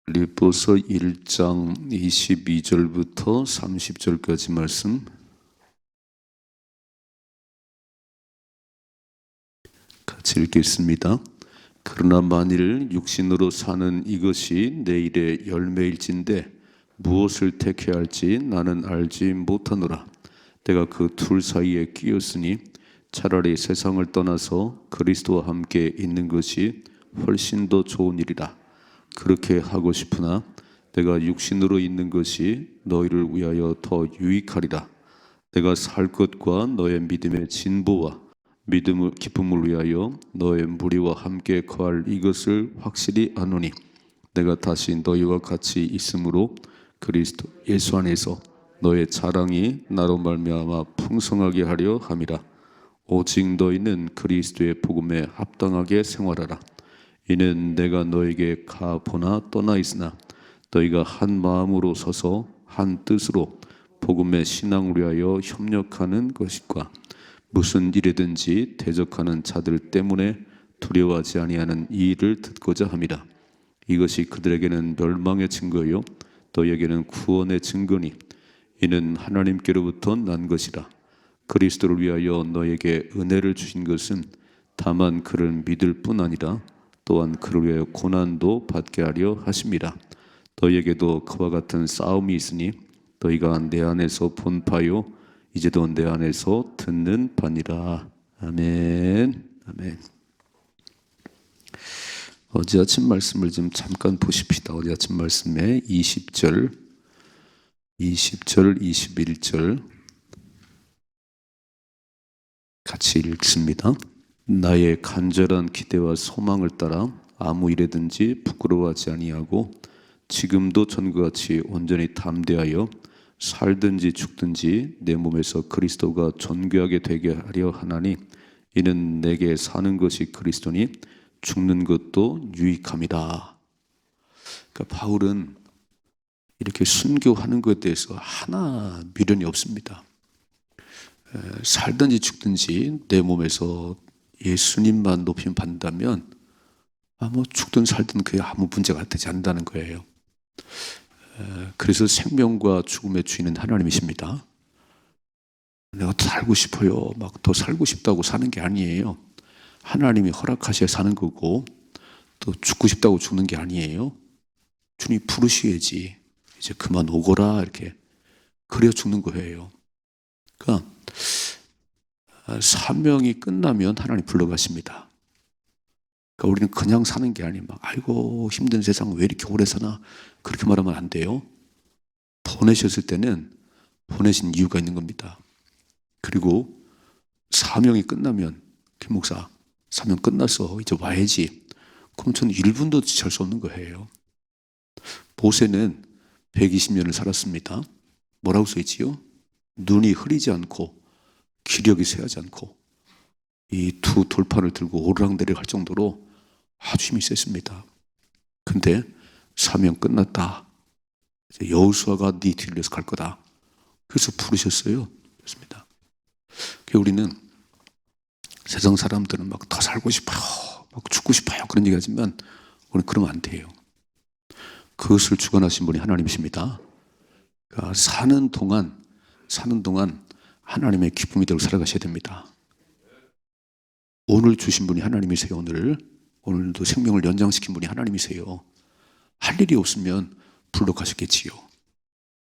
빌립보서 1장 22절부터 30절까지 말씀 같이 읽겠습니다. 그러나 만일 육신으로 사는 이것이 내일의 열매일진데 무엇을 택해야 할지 나는 알지 못하노라. 내가 그 둘 사이에 끼었으니 차라리 세상을 떠나서 그리스도와 함께 있는 것이 훨씬 더 좋은 일이라. 그렇게 하고 싶으나 내가 육신으로 있는 것이 너희를 위하여 더 유익하리라. 내가 살 것과 너의 믿음의 진보와 믿음의 기쁨을 위하여 너의 무리와 함께 거할 이것을 확실히 아노니 내가 다시 너희와 같이 있으므로 그리스도 예수 안에서 너의 자랑이 나로 말미암아 풍성하게 하려 함이라. 오직 너희는 그리스도의 복음에 합당하게 생활하라. 이는 내가 너에게 가보나 떠나 있으나 너희가 한 마음으로 서서 한 뜻으로 복음의 신앙을 위하여 협력하는 것과 무슨 일이든지 대적하는 자들 때문에 두려워하지 아니하는 이 일을 듣고자 함이라. 이것이 그들에게는 멸망의 증거요 너희에게는 구원의 증거니 이는 하나님께로부터 난 것이라. 그리스도를 위하여 너에게 은혜를 주신 것은 다만 그를 믿을 뿐 아니라 또한 그를 위하여 고난도 받게 하려 하심이라. 너희에게도 그와 같은 싸움이 있으니 너희가 내 안에서 본 바요 이제도 내 안에서 듣는 바니라. 아멘. 아멘. 어제 아침 말씀을 좀 잠깐 보십시다. 어제 아침 말씀에 20절, 21절 같이 읽습니다. 나의 간절한 기대와 소망을 따라 아무 일에든지 부끄러워하지 아니하고 지금도 전과 같이 온전히 담대하여 살든지 죽든지 내 몸에서 그리스도가 존귀하게 되게 하려 하나니 이는 내게 사는 것이 그리스도니 죽는 것도 유익함이라. 그러니까 바울은 이렇게 순교하는 것에 대해서 하나 미련이 없습니다. 살든지 죽든지 내 몸에서 예수님만 높임 받는다면 뭐 죽든 살든 그게 아무 문제가 되지 않는다는 거예요. 그래서 생명과 죽음의 주인은 하나님이십니다. 내가 더 살고 싶어요, 막 더 살고 싶다고 사는 게 아니에요. 하나님이 허락하셔야 사는 거고 또 죽고 싶다고 죽는 게 아니에요. 주님이 부르셔야지 이제 그만 오거라 이렇게 그래야 죽는 거예요. 그러니까 사명이 끝나면 하나님 불러가십니다. 그러니까 우리는 그냥 사는 게 아니에요. 막 아이고 힘든 세상 왜 이렇게 오래 사나 그렇게 말하면 안 돼요. 보내셨을 때는 보내신 이유가 있는 겁니다. 그리고 사명이 끝나면 김 목사 사명 끝났어 이제 와야지. 그럼 저는 1분도 지체할 수 없는 거예요. 모세는 120년을 살았습니다. 뭐라고 써있지요? 눈이 흐리지 않고 기력이 쇠하지 않고 이 두 돌판을 들고 오르락내리락 할 정도로 아주 힘이 셌습니다. 근데 사명 끝났다. 이제 여호수아가 네 뒤를 이어서 갈 거다. 그래서 부르셨어요. 그렇습니다. 우리는 세상 사람들은 막 더 살고 싶어요, 막 죽고 싶어요 그런 얘기 하지만 우리는 그러면 안 돼요. 그것을 주관하신 분이 하나님이십니다. 그러니까 사는 동안 하나님의 기쁨이 되고 살아가셔야 됩니다. 오늘 주신 분이 하나님이세요. 오늘도 생명을 연장시킨 분이 하나님이세요. 할 일이 없으면 불러가셨겠지요.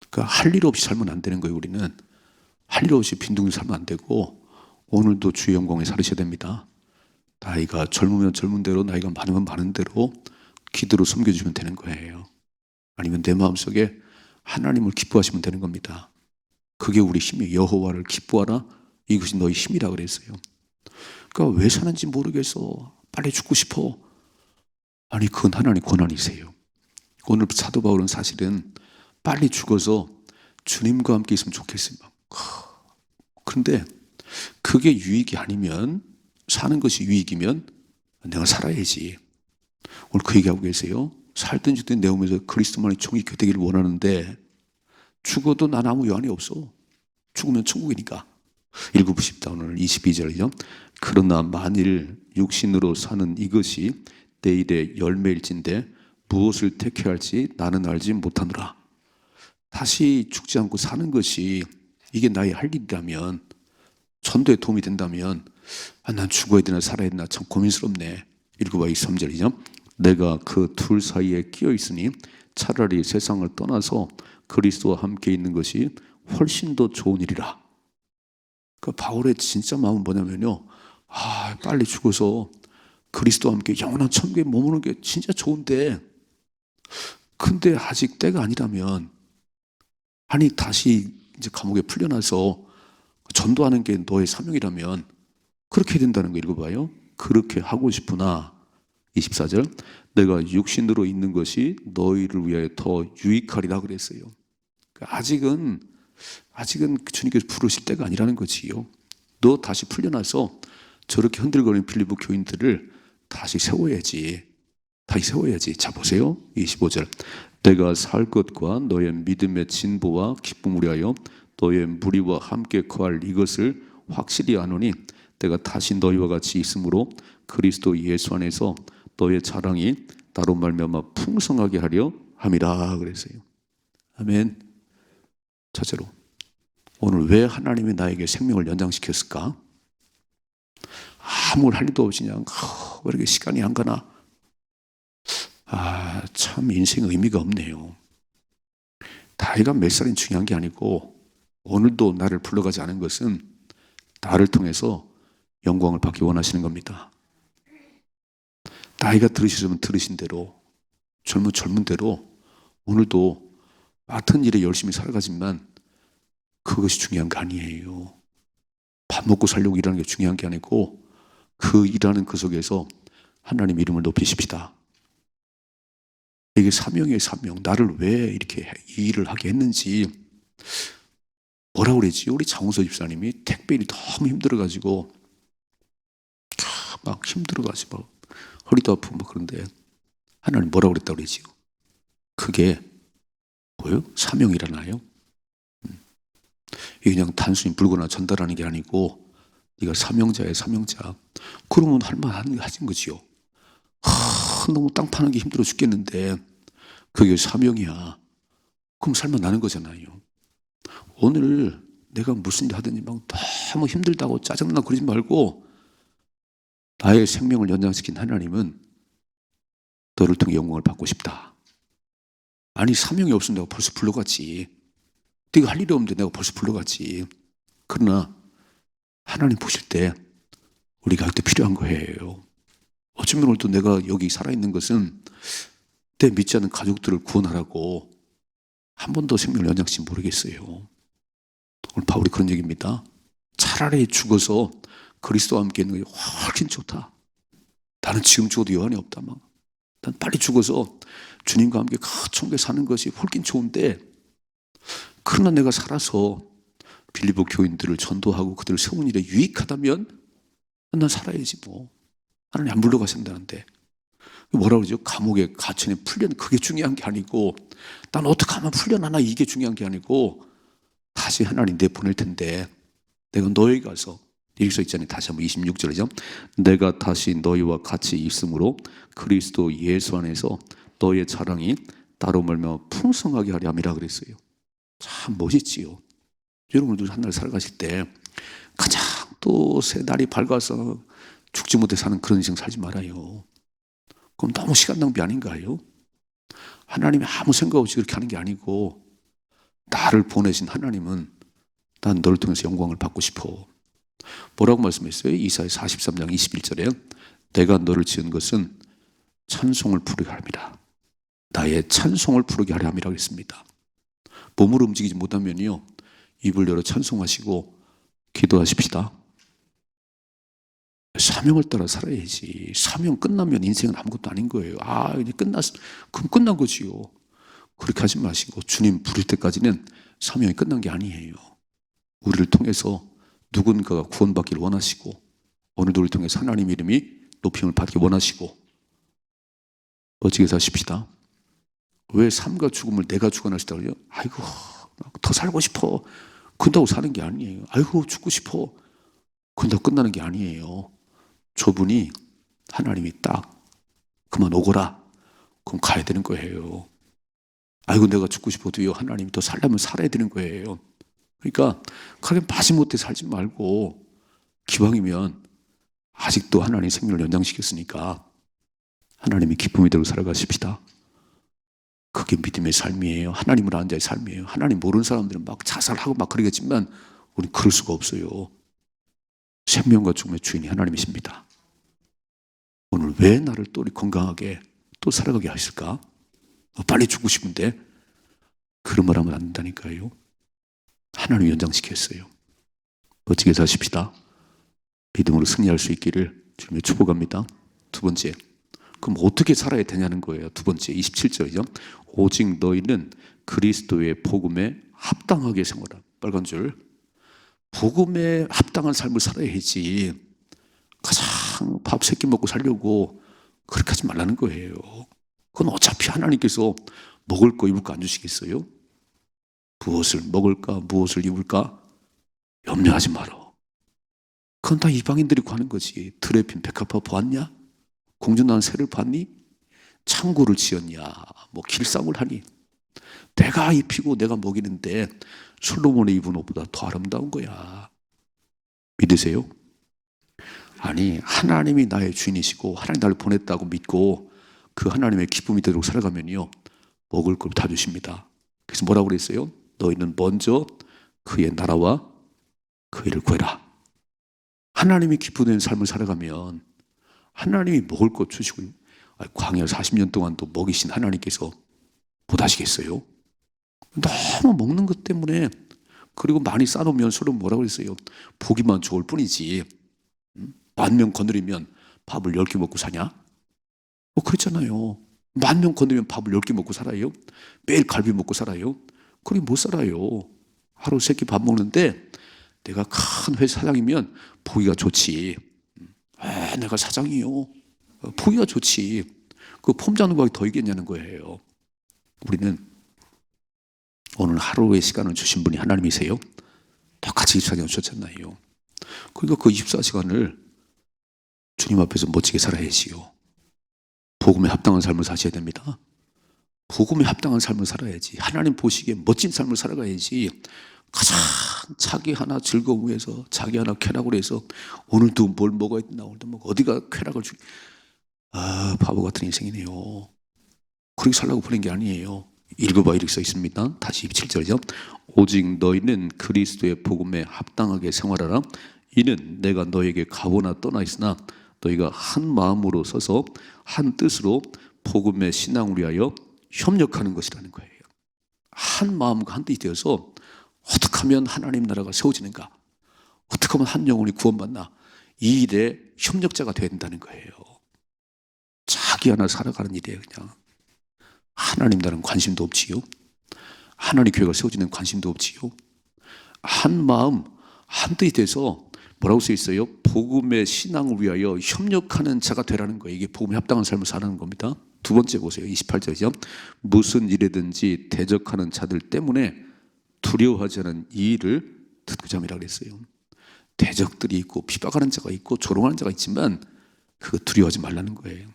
그러니까 할 일 없이 살면 안 되는 거예요. 우리는 할 일 없이 빈둥이 살면 안 되고 오늘도 주의 영광에 살으셔야 됩니다. 나이가 젊으면 젊은 대로, 나이가 많으면 많은 대로 기도로 섬겨주면 되는 거예요. 아니면 내 마음속에 하나님을 기뻐하시면 되는 겁니다. 그게 우리 힘이에요. 여호와를 기뻐하라. 이것이 너희 힘이라 그랬어요. 그러니까 왜 사는지 모르겠어. 빨리 죽고 싶어. 아니 그건 하나님 권한이세요. 오늘 사도 바울은 사실은 빨리 죽어서 주님과 함께 있으면 좋겠어요. 그런데 그게 유익이 아니면, 사는 것이 유익이면 내가 살아야지. 오늘 그 얘기하고 계세요. 살든 죽든 내 몸에서 그리스도만의 총이 되기를 원하는데 죽어도 난 아무 여한이 없어. 죽으면 천국이니까. 읽어보십시다. 오늘 22절이죠. 그러나 만일 육신으로 사는 이것이 내일의 열매일진데 무엇을 택해야 할지 나는 알지 못하노라. 다시 죽지 않고 사는 것이 이게 나의 할 일이라면, 전도에 도움이 된다면, 난 죽어야 되나 살아야 되나 참 고민스럽네. 읽어봐, 이 3절이죠. 내가 그 둘 사이에 끼어 있으니 차라리 세상을 떠나서 그리스도와 함께 있는 것이 훨씬 더 좋은 일이라. 그 바울의 진짜 마음은 뭐냐면요, 빨리 죽어서 그리스도와 함께 영원한 천국에 머무는 게 진짜 좋은데, 근데 아직 때가 아니라면, 아니 다시 이제 감옥에 풀려나서 전도하는 게 너의 사명이라면 그렇게 된다는 거 읽어봐요. 그렇게 하고 싶으나 24절 내가 육신으로 있는 것이 너희를 위하여 더 유익하리라 그랬어요. 아직은 주님께서 부르실 때가 아니라는 거지요. 너 다시 풀려나서 저렇게 흔들거리는 빌립보 교인들을 다시 세워야지. 자 보세요. 25절 내가 살 것과 너의 믿음의 진보와 기쁨을 위하여 너의 무리와 함께 거할 이것을 확실히 아노니 내가 다시 너희와 같이 있으므로 그리스도 예수 안에서 너의 자랑이 나로 말미암아 풍성하게 하려 함이라 그랬어요. 아멘. 첫째로 오늘 왜 하나님이 나에게 생명을 연장시켰을까? 아무 할 일도 없이 그냥 왜 이렇게 시간이 안 가나? 참 인생 의미가 없네요. 나이가 몇 살인 중요한 게 아니고 오늘도 나를 불러가지 않은 것은 나를 통해서 영광을 받기 원하시는 겁니다. 나이가 들으시면 들으신 대로, 젊은 대로 오늘도 맡은 일에 열심히 살아가지만 그것이 중요한 게 아니에요. 밥 먹고 살려고 일하는 게 중요한 게 아니고 그 일하는 그 속에서 하나님 이름을 높이십시다. 이게 사명이에요, 사명. 나를 왜 이렇게 이 일을 하게 했는지. 뭐라고 그랬지? 우리 장우서 집사님이 택배 일이 너무 힘들어가지고 막 힘들어가지고 허리도 아프고 막 그런데 하나님 뭐라고 그랬다고 그러지요? 그게 뭐예요? 사명이라나요? 이게 그냥 단순히 물거나 전달하는 게 아니고 네가 사명자야, 사명자. 그러면 할만한 하신 거지요. 너무 땅 파는 게 힘들어 죽겠는데 그게 사명이야. 그럼 살만나는 거잖아요. 오늘 내가 무슨 일 하든지 막 너무 힘들다고 짜증나고 그러지 말고 나의 생명을 연장시킨 하나님은 너를 통해 영광을 받고 싶다. 아니 사명이 없으면 내가 벌써 불러갔지. 네가 할 일이 없는데 내가 벌써 불러갔지. 그러나 하나님 보실 때 우리가 그때 필요한 거예요. 어쩌면 오늘도 내가 여기 살아있는 것은 내 믿지 않는 가족들을 구원하라고 한 번도 생명을 연장시키지 모르겠어요. 오늘 바울이 그런 얘기입니다. 차라리 죽어서 그리스도와 함께 있는 게 훨씬 좋다. 나는 지금 죽어도 여한이 없다. 난 빨리 죽어서 주님과 함께 천국에 사는 것이 훨씬 좋은데, 그러나 내가 살아서 빌립보 교인들을 전도하고 그들을 세운 일에 유익하다면 난 살아야지 뭐. 하나님 안 불러가신다는데. 뭐라고 그러죠? 감옥에 갇혀내 풀려는 그게 중요한 게 아니고 난 어떻게 하면 풀려나나 이게 중요한 게 아니고 다시 하나님 내 보낼 텐데 내가 너에게 가서 이렇게 써 있잖아요. 다시 한번 26절이죠. 내가 다시 너희와 같이 있으므로 그리스도 예수 안에서 너의 자랑이 따로 말며 풍성하게 하려 함이라 그랬어요. 참 멋있지요. 여러분들도 한 날 살아가실 때 가장 또 새 날이 밝아서 죽지 못해 사는 그런 인생 살지 말아요. 그럼 너무 시간 낭비 아닌가요? 하나님이 아무 생각 없이 그렇게 하는 게 아니고 나를 보내신 하나님은 난 너를 통해서 영광을 받고 싶어. 뭐라고 말씀했어요? 이사야 43장 21절에 내가 너를 지은 것은 찬송을 부르게 함이라. 나의 찬송을 부르게 하려 함이라고 했습니다. 몸으로 움직이지 못하면요 입을 열어 찬송하시고 기도하십시다. 사명을 따라 살아야지. 사명 끝나면 인생은 아무것도 아닌 거예요. 이제 그럼 끝난 거지요. 그렇게 하지 마시고 주님 부를 때까지는 사명이 끝난 게 아니에요. 우리를 통해서 누군가가 구원받기를 원하시고 오늘도 우리를 통해서 하나님 이름이 높임을 받기 원하시고 멋지게 사십시다. 왜 삶과 죽음을 내가 주관하시다 그래요? 아이고 더 살고 싶어. 그런다고 사는 게 아니에요. 아이고 죽고 싶어. 그런다고 끝나는 게 아니에요. 저분이 하나님이 딱 그만 오거라. 그럼 가야 되는 거예요. 아이고 내가 죽고 싶어도요, 하나님이 더 살려면 살아야 되는 거예요. 그러니까 그렇게 마지못해 살지 말고 기왕이면 아직도 하나님 생명을 연장시켰으니까 하나님이 기쁨이 되고 살아가십시다. 그게 믿음의 삶이에요. 하나님을 아는 자의 삶이에요. 하나님 모르는 사람들은 막 자살하고 막 그러겠지만 우리는 그럴 수가 없어요. 생명과 죽음의 주인이 하나님이십니다. 오늘 왜 나를 또 건강하게 또 살아가게 하실까? 빨리 죽고 싶은데 그런 말 하면 안 된다니까요. 하나님이 연장시켰어요. 멋지게 사십시다. 믿음으로 승리할 수 있기를 주님의 축복합니다. 두 번째, 그럼 어떻게 살아야 되냐는 거예요. 두 번째 27절이죠. 오직 너희는 그리스도의 복음에 합당하게 생활하라. 빨간 줄. 복음에 합당한 삶을 살아야지 가장 밥 세 끼 먹고 살려고 그렇게 하지 말라는 거예요. 그건 어차피 하나님께서 먹을 거 입을 거 안 주시겠어요? 무엇을 먹을까 무엇을 입을까 염려하지 마라. 그건 다 이방인들이 구하는 거지. 들에 핀 백합화 보았냐? 공주난 새를 봤니? 창고를 지었냐? 뭐 길상을 하니? 내가 입히고 내가 먹이는데 솔로몬의 입은 옷보다 더 아름다운 거야. 믿으세요? 아니 하나님이 나의 주인이시고 하나님 나를 보냈다고 믿고 그 하나님의 기쁨이 되도록 살아가면요 먹을 걸 다 주십니다. 그래서 뭐라고 그랬어요? 너희는 먼저 그의 나라와 그 일을 구해라. 하나님이 기쁘는 삶을 살아가면 하나님이 먹을 것 주시고 광야 40년 동안 또 먹이신 하나님께서 못하시겠어요? 너무 먹는 것 때문에 그리고 많이 쌓아놓으면 서로 뭐라고 그랬어요? 보기만 좋을 뿐이지 10,000명 거느리면 밥을 10개 먹고 사냐? 그렇잖아요. 10,000명 거느리면 밥을 10개 먹고 살아요? 매일 갈비 먹고 살아요? 그렇게 못 살아요. 하루 3끼 밥 먹는데 내가 큰 회사 사장이면 보기가 좋지. 내가 사장이요. 보기가 좋지. 그 폼 잡는 거하고 더 있겠냐는 거예요. 우리는 오늘 하루의 시간을 주신 분이 하나님이세요. 똑같이 24시간 주셨잖아요. 그러니까 그 24시간을 주님 앞에서 멋지게 살아야지요. 복음에 합당한 삶을 사셔야 됩니다. 복음에 합당한 삶을 살아야지. 하나님 보시기에 멋진 삶을 살아가야지. 가장 자기 하나 즐거움 위해서 자기 하나 쾌락을 해서 오늘도 뭘 먹어야 된다. 오늘도 뭐 어디가 쾌락을 주기. 바보 같은 인생이네요. 그렇게 살라고 보낸 게 아니에요. 읽어봐 이렇게 써 있습니다. 다시 27절이죠. 오직 너희는 그리스도의 복음에 합당하게 생활하라. 이는 내가 너에게 가보나 떠나 있으나 너희가 한 마음으로 서서 한 뜻으로 복음의 신앙을 위하여 협력하는 것이라는 거예요. 한 마음과 한 뜻이 되어서 어떻게 하면 하나님 나라가 세워지는가? 어떻게 하면 한 영혼이 구원받나? 이 일에 협력자가 되어야 된다는 거예요. 자기 하나 살아가는 일이에요. 그냥 하나님 나라는 관심도 없지요. 하나님 교회가 세워지는 관심도 없지요. 한 마음 한 뜻이 돼서 뭐라고 써 있어요? 복음의 신앙을 위하여 협력하는 자가 되라는 거예요. 이게 복음에 합당한 삶을 사는 겁니다. 두 번째 보세요. 28절이죠. 무슨 일이든지 대적하는 자들 때문에 두려워하지 않은 이 일을 듣고자 함이라 그랬어요. 대적들이 있고 비박하는 자가 있고 조롱하는 자가 있지만 그거 두려워하지 말라는 거예요.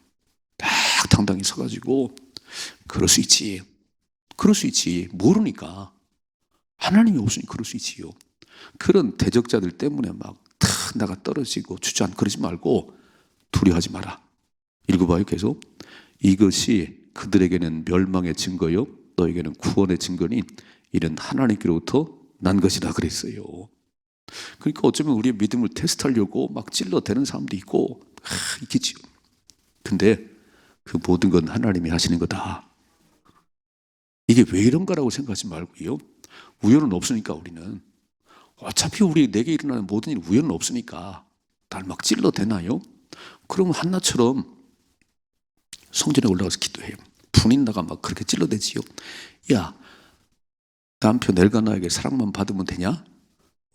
딱 당당히 서가지고 그럴 수 있지. 그럴 수 있지. 모르니까. 하나님이 없으니 그럴 수 있지요. 그런 대적자들 때문에 막 탁 나가 떨어지고 주저앉고 그러지 말고 두려워하지 마라. 읽어봐요 계속. 이것이 그들에게는 멸망의 증거요 너에게는 구원의 증거니 이는 하나님께로부터 난 것이다 그랬어요. 그러니까 어쩌면 우리의 믿음을 테스트하려고 막 찔러대는 사람도 있고 있겠지요. 근데 그 모든 건 하나님이 하시는 거다. 이게 왜 이런가라고 생각하지 말고요. 우연은 없으니까 우리는. 어차피 우리 내게 일어나는 모든 일 우연은 없으니까 날 막 찔러대나요? 그러면 한나처럼 성전에 올라가서 기도해요. 분인나가 막 그렇게 찔러대지요. 야, 남편 엘가나에게 사랑만 받으면 되냐?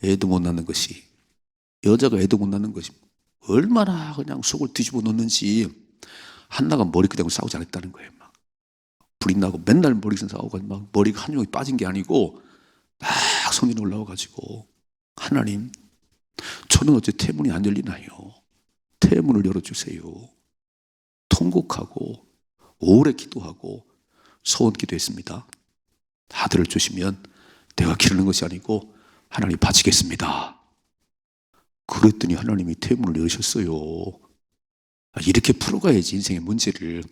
애도 못 낳는 것이. 여자가 애도 못 낳는 것이 얼마나 그냥 속을 뒤집어 놓는지. 한나가 머리끄대고 싸우지 않았다는 거예요. 막 불이 나고 맨날 머리끈 싸우고 막 머리가 한 용이 빠진 게 아니고 막 성전에 올라와가지고 하나님, 저는 어째 태문이 안 열리나요? 태문을 열어주세요. 통곡하고 오래 기도하고 소원 기도했습니다. 아들을 주시면 내가 기르는 것이 아니고 하나님 바치겠습니다. 그랬더니 하나님이 태문을 여셨어요. 이렇게 풀어가야지 인생의 문제를.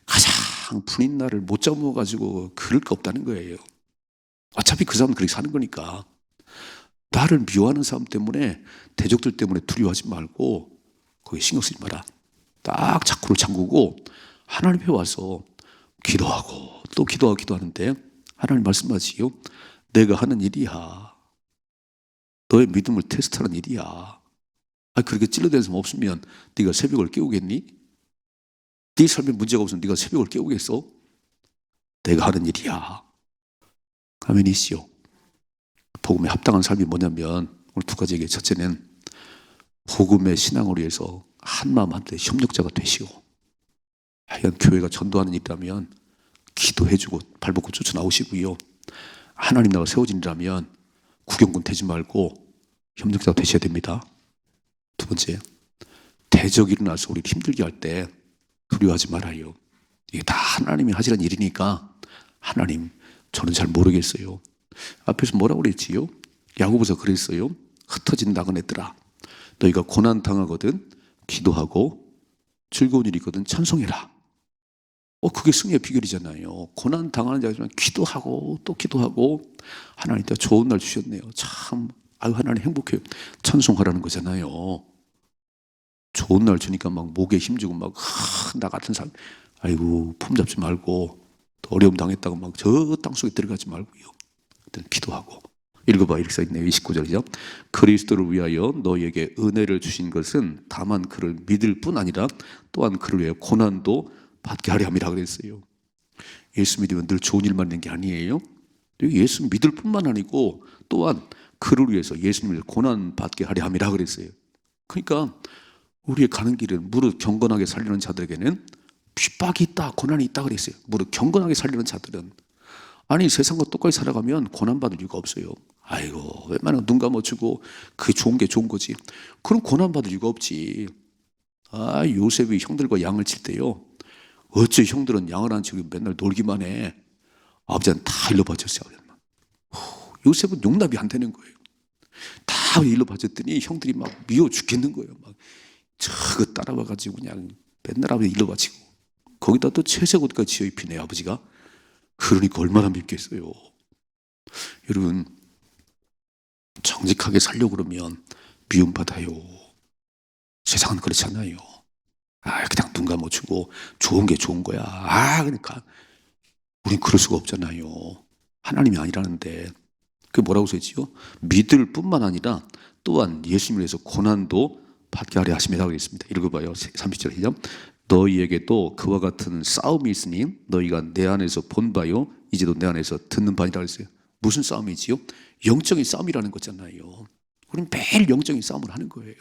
가장 풀린 날을 못 잡아가지고 그럴 거 없다는 거예요. 어차피 그 사람은 그렇게 사는 거니까. 나를 미워하는 사람 때문에, 대적들 때문에 두려워하지 말고 거기 신경 쓰지 마라. 딱 자꾸를 잠그고 하나님 앞에 와서 기도하고 또 기도하고 기도하는데 하나님 말씀하시요. 내가 하는 일이야. 너의 믿음을 테스트하는 일이야. 그렇게 찔러대는 사람 없으면 네가 새벽을 깨우겠니? 네 삶에 문제가 없으면 네가 새벽을 깨우겠어? 내가 하는 일이야. 아멘이시요. 복음에 합당한 삶이 뭐냐면 오늘 두 가지 얘기해요. 첫째는 복음의 신앙을 위해서 한마음 한뜻 협력자가 되시오. 하여간 교회가 전도하는 일이라면 기도해주고 발벗고 쫓아나오시고요. 하나님 나라가 세워진 일이라면 구경꾼 되지 말고 협력자가 되셔야 됩니다. 두 번째, 대적이 일어나서 우리 힘들게 할 때 두려워하지 말아요. 이게 다 하나님이 하시는 일이니까 하나님 저는 잘 모르겠어요. 앞에서 뭐라고 그랬지요? 야고보서 그랬어요. 흩어진 나그네들아, 너희가 고난 당하거든 기도하고 즐거운 일이 있거든 찬송해라. 그게 승리의 비결이잖아요. 고난 당하는 자지만 기도하고 또 기도하고 하나님 좋은 날 주셨네요. 참 하나님 행복해요. 찬송하라는 거잖아요. 좋은 날 주니까 막 목에 힘주고 막 나 같은 사람 품 잡지 말고 또 어려움 당했다고 막 저 땅속에 들어가지 말고요. 기도하고. 읽어봐. 이렇게 써있네요. 29절이죠. 그리스도를 위하여 너에게 은혜를 주신 것은 다만 그를 믿을 뿐 아니라 또한 그를 위해 고난도 받게 하려 함이라 그랬어요. 예수 믿으면 늘 좋은 일만 있는 게 아니에요. 예수 믿을 뿐만 아니고 또한 그를 위해서 예수님을 고난 받게 하려 함이라 그랬어요. 그러니까 우리의 가는 길은 무릇 경건하게 살리는 자들에게는 핍박이 있다, 고난이 있다 그랬어요. 무릇 경건하게 살리는 자들은. 아니 세상과 똑같이 살아가면 고난받을 이유가 없어요. 웬만하면 눈 감아주고 그게 좋은 게 좋은 거지. 그럼 고난받을 이유가 없지. 요셉이 형들과 양을 칠 때요, 어째 형들은 양을 안 치고 맨날 놀기만 해. 아버지는 다 일러 바쳤어요. 요셉은 용납이 안 되는 거예요. 다 일러 바쳤더니 형들이 막 미워 죽겠는 거예요. 막 저거 따라와가지고 그냥 맨날 아버지 일러 바치고 거기다 또 채색 옷까지 지어 입히네 아버지가. 그러니까 얼마나 밉겠어요. 여러분, 정직하게 살려고 그러면 미움받아요. 세상은 그렇지 않아요. 그냥 눈 감아주고 좋은 게 좋은 거야. 그러니까 우린 그럴 수가 없잖아요. 하나님이 아니라는데. 그게 뭐라고 써있지요? 믿을 뿐만 아니라 또한 예수님을 위해서 고난도 받게 하려 하심이라고 했습니다. 읽어봐요. 30절이죠. 너희에게도 그와 같은 싸움이 있으니 너희가 내 안에서 본 바요 이제도 내 안에서 듣는 바니라 했어요. 무슨 싸움이지요? 영적인 싸움이라는 거잖아요. 우리는 매일 영적인 싸움을 하는 거예요.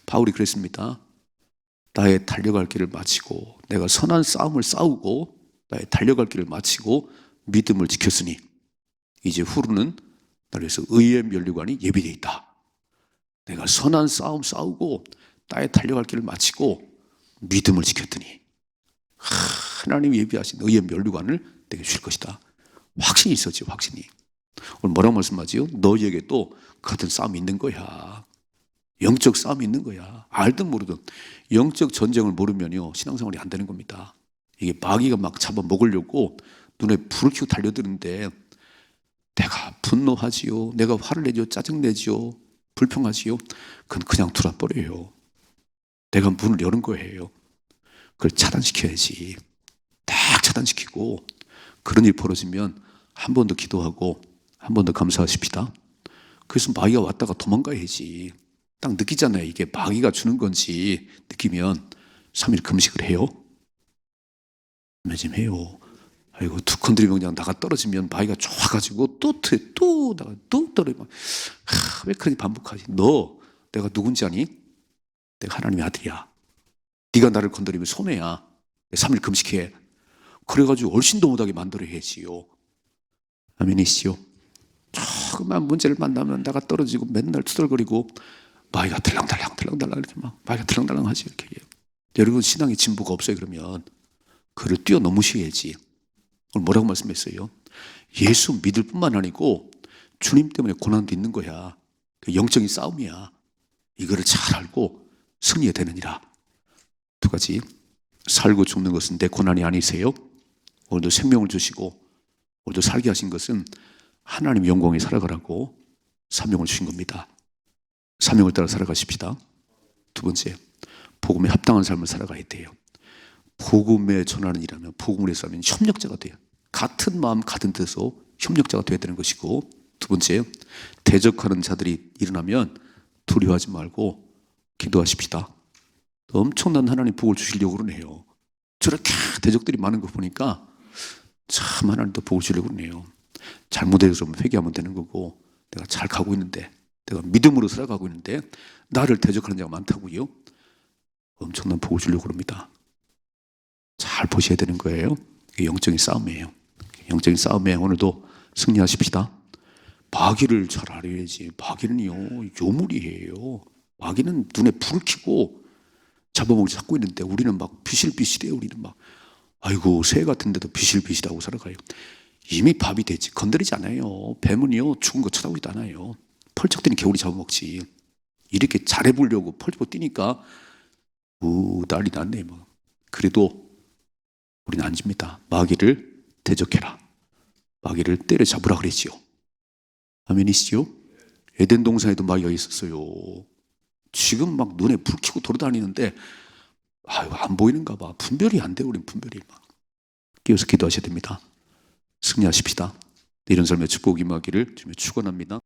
바울이 그랬습니다. 나의 달려갈 길을 마치고 내가 선한 싸움을 싸우고 나의 달려갈 길을 마치고 믿음을 지켰으니 이제 후로는 나를 위해서 의의 면류관이 예비되어 있다. 내가 선한 싸움 싸우고 나의 달려갈 길을 마치고 믿음을 지켰더니 하나님이 예비하신 의의 면류관을 내게 주실 것이다. 확신이 있었죠. 확신이. 오늘 뭐라고 말씀하지요? 너희에게도 같은 싸움이 있는 거야. 영적 싸움이 있는 거야. 알든 모르든 영적 전쟁을 모르면요 신앙생활이 안 되는 겁니다. 이게 마귀가 막 잡아 먹으려고 눈에 불을 켜고 달려드는데 내가 분노하지요, 내가 화를 내지요, 짜증내지요, 불평하지요, 그건 그냥 두라버려요. 내가 문을 여는 거예요. 그걸 차단시켜야지. 딱 차단시키고 그런 일이 벌어지면 한 번 더 기도하고 한 번 더 감사하십시다. 그래서 마귀가 왔다가 도망가야지. 딱 느끼잖아요. 이게 마귀가 주는 건지 느끼면 3일 금식을 해요. 좀 해요. 두 컨드리면 그냥 나가 떨어지면 마귀가 좋아가지고 또 떨어지면 왜 그렇게 반복하지? 너 내가 누군지 아니? 내가 하나님의 아들이야. 네가 나를 건드리면 손해야. 3일 금식해. 그래가지고 훨씬 더 못하게 만들어야지요. 아멘이시요. 조금만 문제를 만나면 나가 떨어지고 맨날 투덜거리고 마귀가 들랑달랑 이렇게 막 마귀가 들랑달랑 하지 이렇게. 여러분 신앙에 진보가 없어요. 그러면 그를 뛰어넘으셔야지. 오늘 뭐라고 말씀했어요? 예수 믿을 뿐만 아니고 주님 때문에 고난도 있는 거야. 그 영적인 싸움이야. 이거를 잘 알고 승리해야 되느니라. 두 가지. 살고 죽는 것은 내 고난이 아니세요? 오늘도 생명을 주시고 오늘도 살게 하신 것은 하나님 영광에 살아가라고 사명을 주신 겁니다. 사명을 따라 살아가십시다. 두 번째, 복음에 합당한 삶을 살아가야 돼요. 복음에 전하는 일하면 복음을 해서 하면 협력자가 돼요. 같은 마음 같은 뜻으로 협력자가 되어야 되는 것이고, 두 번째, 대적하는 자들이 일어나면 두려워하지 말고 기도하십시다. 엄청난 하나님 복을 주시려고 그러네요. 저렇게 대적들이 많은 거 보니까 참 하나님도 복을 주려고 그러네요. 잘못해서 회개하면 되는 거고, 내가 잘 가고 있는데, 내가 믿음으로 살아가고 있는데 나를 대적하는 자가 많다고요? 엄청난 복을 주려고 합니다. 잘 보셔야 되는 거예요. 이게 영적인 싸움이에요. 영적인 싸움에 오늘도 승리하십시다. 마귀를 잘 알아야지. 마귀는요, 요물이에요. 마귀는 눈에 불을 켜고 잡아먹을 찾고 있는데 우리는 막 비실비실해요. 우리는 막 아이고 새 같은데도 비실비실하고 살아가요. 이미 밥이 되지 건드리지 않아요. 뱀은요 죽은 거 쳐다보지도 않아요. 펄쩍 뛰는 개구리 잡아먹지. 이렇게 잘해보려고 펄쩍 뛰니까 난리 났네. 뭐. 그래도 우리는 안 집니다. 마귀를 대적해라. 마귀를 때려잡으라 그랬지요. 아멘이시죠? 에덴 동산에도 마귀가 있었어요. 지금 막 눈에 불 켜고 돌아다니는데 안 보이는가 봐. 분별이 안 돼. 우린 분별이 막. 끼어서 기도하셔야 됩니다. 승리하십시다. 이런 삶의 축복이 임하기를 주님의 축원합니다.